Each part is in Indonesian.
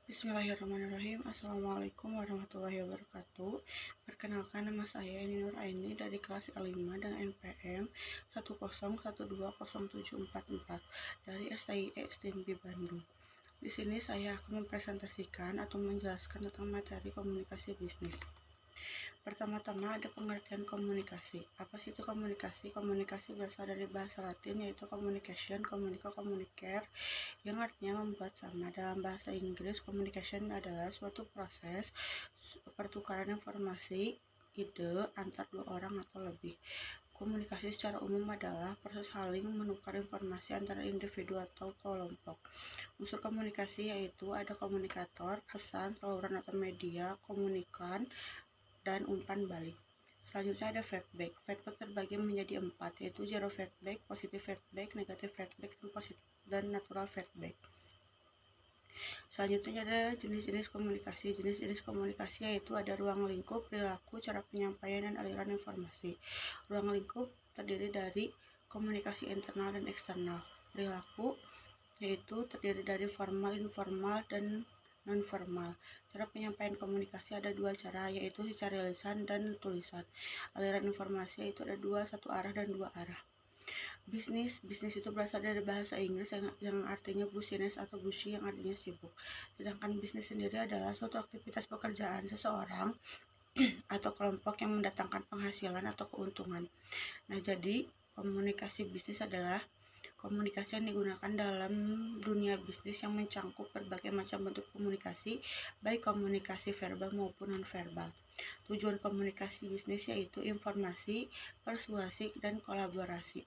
Bismillahirrahmanirrahim. Assalamualaikum warahmatullahi wabarakatuh. Perkenalkan, nama saya Eni Nur Aini dari kelas A5 dengan NPM 101207444 dari STIE STIMB Bandung. Di sini saya akan mempresentasikan atau menjelaskan tentang materi komunikasi bisnis. Pertama-tama ada pengertian komunikasi. Apa sih itu komunikasi? Komunikasi berasal dari bahasa Latin yaitu communication, communico, communicare, yang artinya membuat sama. Dalam bahasa Inggris, communication adalah suatu proses pertukaran informasi, ide antar dua orang atau lebih. Komunikasi secara umum adalah proses saling menukar informasi antara individu atau kelompok. Unsur komunikasi yaitu ada komunikator, pesan, saluran atau media, komunikan, dan umpan balik. Selanjutnya ada feedback. Feedback terbagi menjadi 4, yaitu zero feedback, positive feedback, negative feedback, dan natural feedback. Selanjutnya ada jenis-jenis komunikasi. Jenis-jenis komunikasi yaitu ada ruang lingkup, perilaku, cara penyampaian, dan aliran informasi. Ruang lingkup terdiri dari komunikasi internal dan eksternal. Perilaku yaitu terdiri dari formal, informal, dan non-formal. Cara penyampaian komunikasi ada dua cara, yaitu secara lisan dan tulisan. Aliran informasi yaitu ada satu arah dan dua arah. Bisnis itu berasal dari bahasa Inggris yang artinya business atau busy, yang artinya sibuk. Sedangkan bisnis sendiri adalah suatu aktivitas pekerjaan seseorang atau kelompok yang mendatangkan penghasilan atau keuntungan. Nah, jadi komunikasi bisnis adalah komunikasi yang digunakan dalam dunia bisnis yang mencangkup berbagai macam bentuk komunikasi, baik komunikasi verbal maupun non-verbal. Tujuan komunikasi bisnis yaitu informasi, persuasi, dan kolaborasi.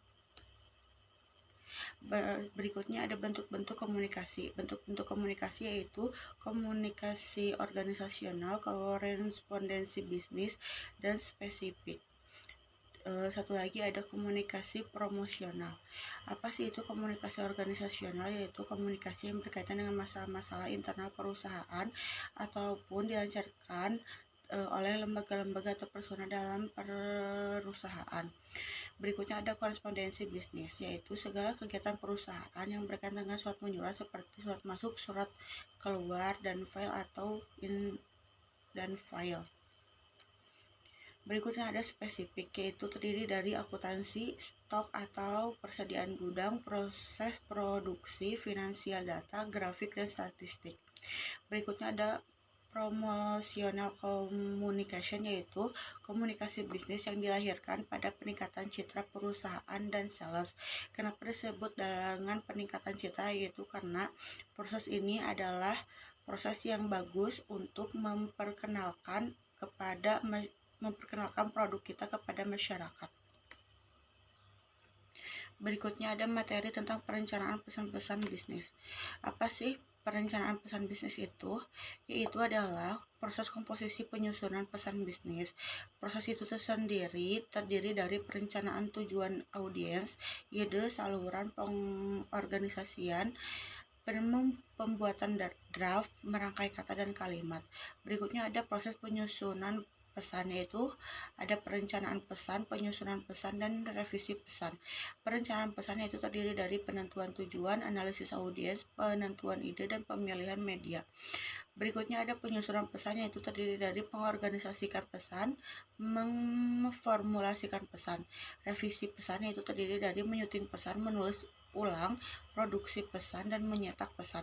Berikutnya ada bentuk-bentuk komunikasi. Bentuk-bentuk komunikasi yaitu komunikasi organisasional, korespondensi bisnis, dan spesifik. Satu lagi ada komunikasi promosional. Apa sih itu komunikasi organisasional? Yaitu komunikasi yang berkaitan dengan masalah-masalah internal perusahaan ataupun dilancarkan oleh lembaga-lembaga atau personal dalam perusahaan. Berikutnya ada korespondensi bisnis, yaitu segala kegiatan perusahaan yang berkaitan dengan surat menyurat seperti surat masuk, surat keluar, dan file. Berikutnya ada spesifik, yaitu terdiri dari akuntansi, stok atau persediaan gudang, proses produksi, finansial data, grafik, dan statistik. Berikutnya ada promotional communication, yaitu komunikasi bisnis yang dilahirkan pada peningkatan citra perusahaan dan sales. Kenapa disebut dengan peningkatan citra? Yaitu karena proses ini adalah proses yang bagus untuk memperkenalkan produk kita kepada masyarakat. Berikutnya ada materi tentang perencanaan pesan-pesan bisnis. Apa sih perencanaan pesan bisnis itu? Yaitu adalah proses komposisi penyusunan pesan bisnis. Proses itu terdiri dari perencanaan tujuan audiens, ide, saluran, pengorganisasian, pembuatan draft, merangkai kata dan kalimat. Berikutnya ada proses penyusunan pesan, yaitu ada perencanaan pesan, penyusunan pesan, dan revisi pesan. Perencanaan pesan yaitu terdiri dari penentuan tujuan, analisis audiens, penentuan ide, dan pemilihan media. Berikutnya ada penyusunan pesan, yaitu terdiri dari pengorganisasikan pesan, memformulasikan pesan. Revisi pesan yaitu terdiri dari menyuting pesan, menulis ulang, produksi pesan, dan menyetak pesan.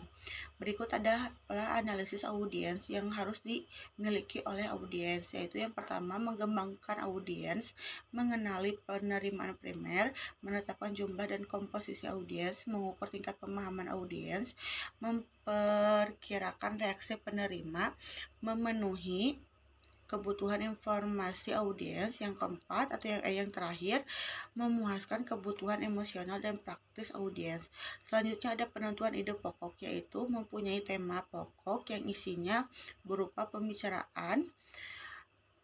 Berikut adalah analisis audiens yang harus dimiliki oleh audiens, yaitu yang pertama mengembangkan audiens, mengenali penerimaan primer, menetapkan jumlah dan komposisi audiens, mengukur tingkat pemahaman audiens, memperkirakan reaksi penerima, memenuhi kebutuhan informasi audiens. Yang keempat atau yang terakhir, memuaskan kebutuhan emosional dan praktis audiens. Selanjutnya ada penentuan ide pokok, yaitu mempunyai tema pokok yang isinya berupa pembicaraan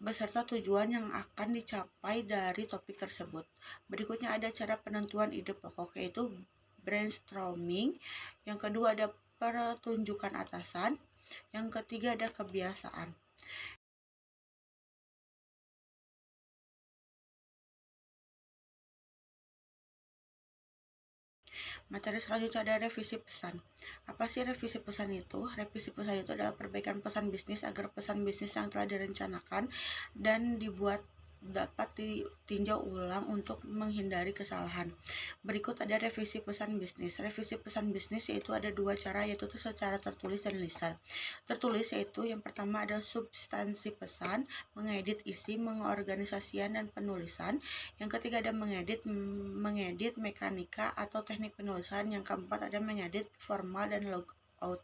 beserta tujuan yang akan dicapai dari topik tersebut. Berikutnya ada cara penentuan ide pokok, yaitu brainstorming. Yang kedua ada pertunjukan atasan. Yang ketiga ada kebiasaan. Materi selanjutnya ada revisi pesan. Apa sih revisi pesan itu? Revisi pesan itu adalah perbaikan pesan bisnis agar pesan bisnis yang telah direncanakan dan dibuat dapat ditinjau ulang untuk menghindari kesalahan. Berikut ada revisi pesan bisnis. Revisi pesan bisnis yaitu ada dua cara, yaitu secara tertulis dan lisan. Tertulis yaitu yang pertama ada substansi pesan, mengedit isi, mengorganisasian dan penulisan. Yang ketiga ada mengedit mekanika atau teknik penulisan. Yang keempat ada mengedit formal dan logout.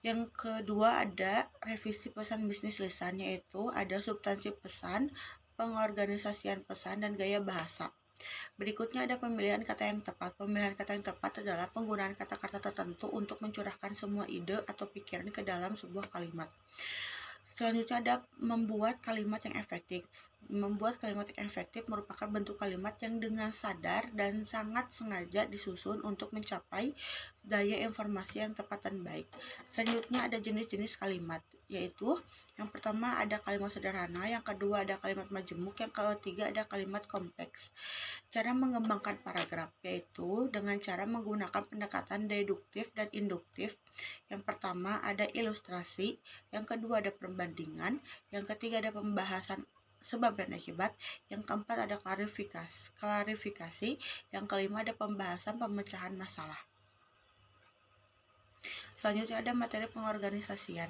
Yang kedua ada revisi pesan bisnis lisan, yaitu ada substansi pesan, pengorganisasian pesan, dan gaya bahasa. Berikutnya ada pemilihan kata yang tepat. Pemilihan kata yang tepat adalah penggunaan kata-kata tertentu untuk mencurahkan semua ide atau pikiran ke dalam sebuah kalimat. Selanjutnya ada membuat kalimat yang efektif. Membuat kalimat yang efektif merupakan bentuk kalimat yang dengan sadar dan sangat sengaja disusun untuk mencapai daya informasi yang tepat dan baik. Selanjutnya ada jenis-jenis kalimat, yaitu yang pertama ada kalimat sederhana, yang kedua ada kalimat majemuk, yang ketiga ada kalimat kompleks. Cara mengembangkan paragraf yaitu dengan cara menggunakan pendekatan deduktif dan induktif. Yang pertama ada ilustrasi, yang kedua ada perbandingan, yang ketiga ada pembahasan sebab dan akibat, yang keempat ada klarifikasi, yang kelima ada pembahasan pemecahan masalah. Selanjutnya ada materi pengorganisasian.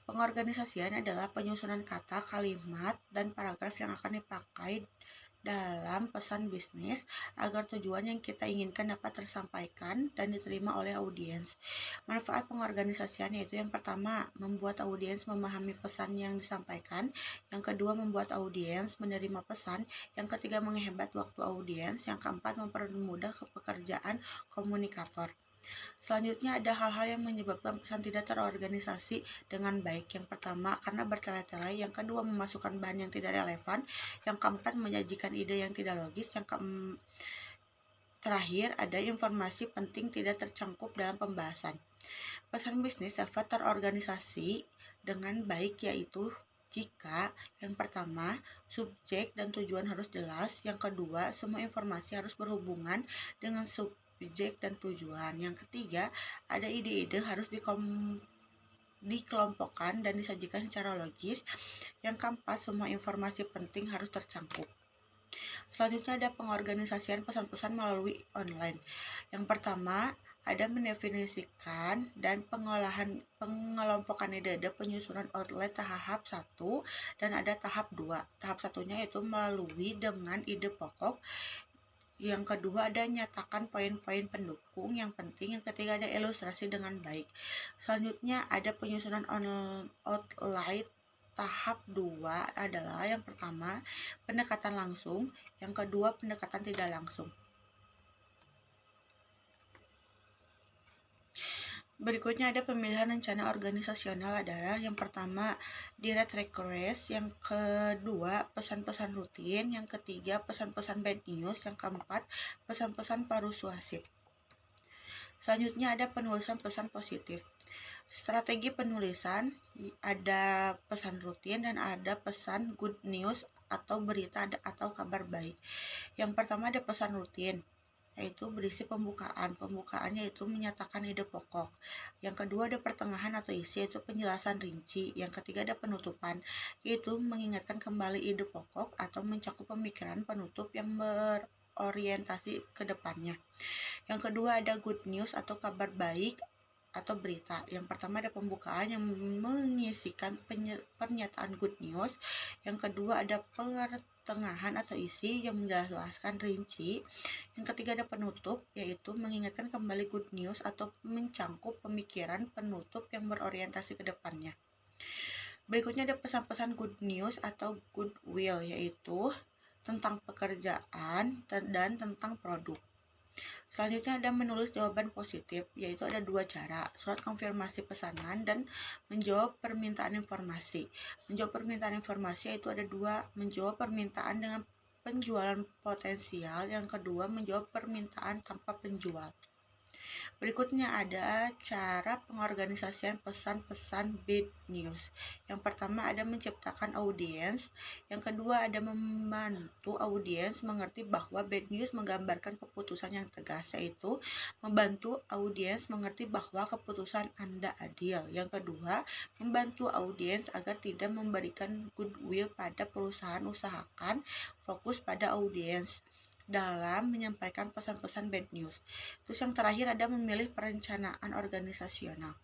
Pengorganisasian adalah penyusunan kata, kalimat, dan paragraf yang akan dipakai dalam pesan bisnis agar tujuan yang kita inginkan dapat tersampaikan dan diterima oleh audiens. Manfaat pengorganisasian yaitu yang pertama, membuat audiens memahami pesan yang disampaikan, yang kedua membuat audiens menerima pesan, yang ketiga menghemat waktu audiens, yang keempat mempermudah pekerjaan komunikator. Selanjutnya ada hal-hal yang menyebabkan pesan tidak terorganisasi dengan baik. Yang pertama, karena bertele-tele. Yang kedua, memasukkan bahan yang tidak relevan. Yang keempat, menyajikan ide yang tidak logis. Yang terakhir, ada informasi penting tidak tercangkup dalam pembahasan. Pesan bisnis dapat terorganisasi dengan baik yaitu jika yang pertama, subjek dan tujuan harus jelas. Yang kedua, semua informasi harus berhubungan dengan subjek dan tujuan. Yang ketiga, ada ide-ide harus dikelompokkan dan disajikan secara logis. Yang keempat, semua informasi penting harus tercangkup. Selanjutnya ada pengorganisasian pesan-pesan melalui online. Yang pertama, ada mendefinisikan dan pengelompokan ide-ide penyusunan outlet tahap 1 dan ada tahap 2. Tahap satunya yaitu melalui dengan ide pokok. Yang kedua ada nyatakan poin-poin pendukung yang penting. Yang ketiga ada ilustrasi dengan baik. Selanjutnya ada penyusunan outline tahap 2 adalah yang pertama pendekatan langsung, yang kedua pendekatan tidak langsung. Berikutnya ada pemilihan rencana organisasional adalah yang pertama direct request, yang kedua pesan-pesan rutin, yang ketiga pesan-pesan bad news, yang keempat pesan-pesan persuasif. Selanjutnya ada penulisan pesan positif. Strategi penulisan ada pesan rutin dan ada pesan good news atau berita atau kabar baik. Yang pertama ada pesan rutin, yaitu berisi pembukaan. Pembukaannya itu menyatakan ide pokok. Yang kedua ada pertengahan atau isi, yaitu penjelasan rinci. Yang ketiga ada penutupan, yaitu mengingatkan kembali ide pokok atau mencakup pemikiran penutup yang berorientasi ke depannya. Yang kedua ada good news atau kabar baik atau berita. Yang pertama ada pembukaan yang mengisikan pernyataan good news. Yang kedua ada pertengahan atau isi yang menjelaskan rinci. Yang ketiga ada penutup, yaitu mengingatkan kembali good news atau mencangkup pemikiran penutup yang berorientasi ke depannya. Berikutnya ada pesan-pesan good news atau goodwill, yaitu tentang pekerjaan dan tentang produk. Selanjutnya ada menulis jawaban positif, yaitu ada dua cara, surat konfirmasi pesanan dan menjawab permintaan informasi. Menjawab permintaan informasi yaitu ada dua, menjawab permintaan dengan penjualan potensial, yang kedua menjawab permintaan tanpa penjual. Berikutnya ada cara pengorganisasian pesan-pesan bad news. Yang pertama ada menciptakan audiens, yang kedua ada membantu audiens mengerti bahwa bad news menggambarkan keputusan yang tegas, yaitu membantu audiens mengerti bahwa keputusan Anda adil. Yang kedua, membantu audiens agar tidak memberikan goodwill pada perusahaan, usahakan fokus pada audiens dalam menyampaikan pesan-pesan bad news. Terus yang terakhir ada memilih perencanaan organisasional.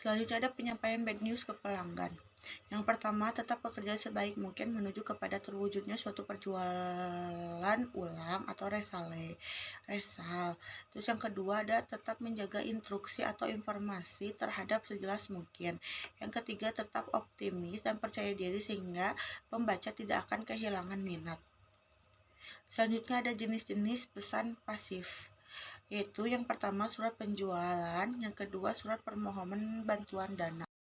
Selanjutnya ada penyampaian bad news ke pelanggan. Yang pertama, tetap bekerja sebaik mungkin menuju kepada terwujudnya suatu perjualan ulang atau resal. Terus yang kedua ada tetap menjaga instruksi atau informasi terhadap sejelas mungkin. Yang ketiga, tetap optimis dan percaya diri sehingga pembaca tidak akan kehilangan minat. Selanjutnya ada jenis-jenis pesan pasif, yaitu yang pertama surat penjualan, yang kedua surat permohonan bantuan dana.